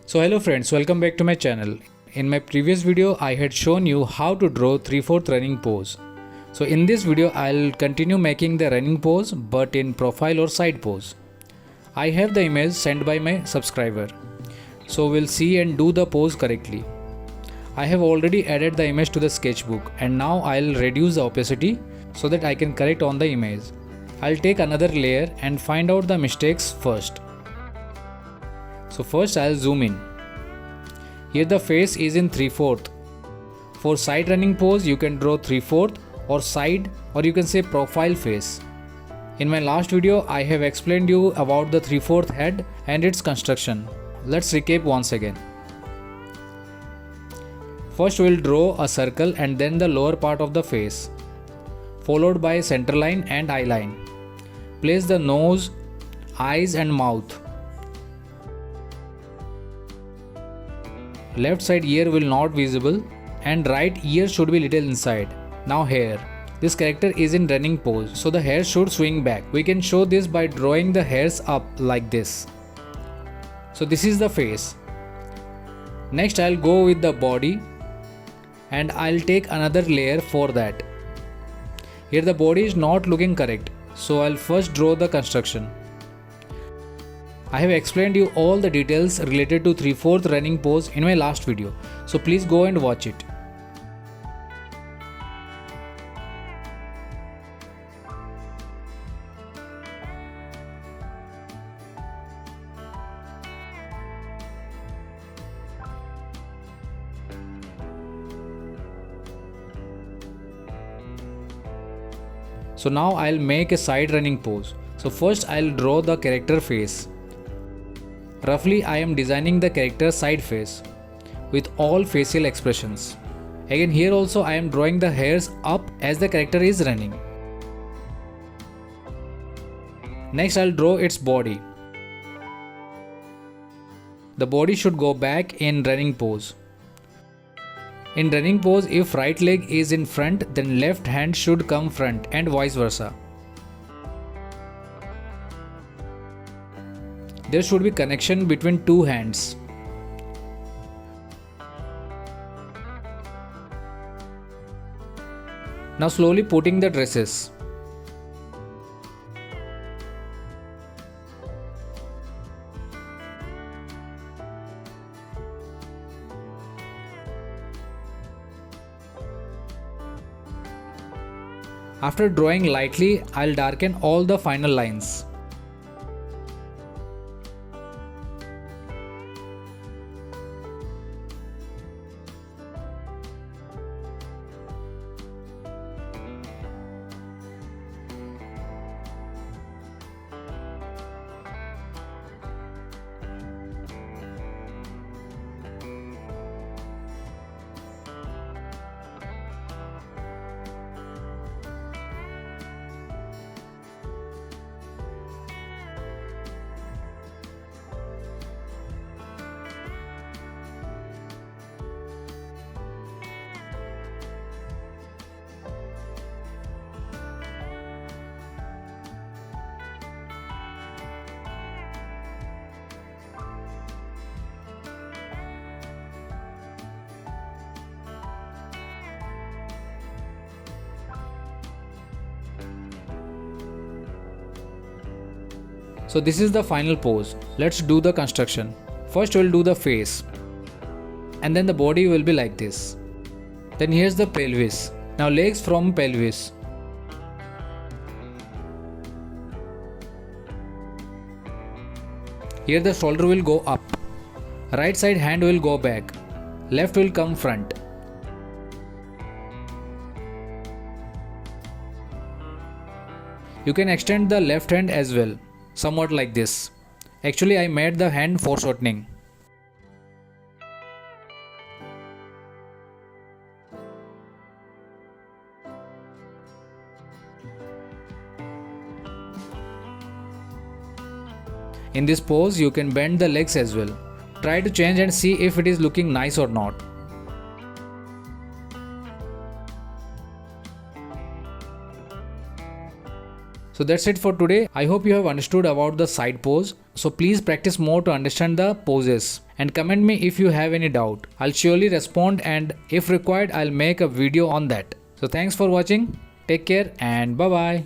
So hello friends, welcome back to my channel. In my previous video, I had shown you how to draw 3/4 running pose. So in this video, I'll continue making the running pose but in profile or side pose. I have the image sent by my subscriber. So we'll see and do the pose correctly. I have already added the image to the sketchbook and now I'll reduce the opacity so that I can correct on the image. I'll take another layer and find out the mistakes first. So first I'll zoom in. Here the face is in 3/4. For side running pose you can draw 3/4 or side, or you can say profile face. In my last video I have explained you about the 3/4 head and its construction. Let's recap once again. First we'll draw a circle and then the lower part of the face, followed by center line and eye line. Place the nose, eyes and mouth. Left side ear will not visible and right ear should be little inside. Now hair. This character is in running pose, so the hair should swing back. We can show this by drawing the hairs up like this. So this is the face. Next I'll go with the body and I'll take another layer for that. Here the body is not looking correct, so I'll first draw the construction. I have explained you all the details related to 3/4 running pose in my last video, so please go and watch it. So now I'll make a side running pose. So first I'll draw the character face. Roughly I am designing the character side face with all facial expressions. Again here also I am drawing the hairs up as the character is running. Next I'll draw its body. The body should go back in running pose. In running pose, if right leg is in front, then left hand should come front and vice versa. There should be connection between two hands. Now slowly putting the dresses. After drawing lightly, I'll darken all the final lines. So this is the final pose. Let's do the construction. First we'll do the face. And then the body will be like this. Then here's the pelvis. Now legs from pelvis. Here the shoulder will go up. Right side hand will go back. Left will come front. You can extend the left hand as well, somewhat like this. Actually I made the hand foreshortening. In this pose you can bend the legs as well. Try to change and see if it is looking nice or not. So that's it for today. I hope you have understood about the side pose. So please practice more to understand the poses and comment me if you have any doubt. I'll surely respond, and if required I'll make a video on that. So thanks for watching. Take care and bye bye.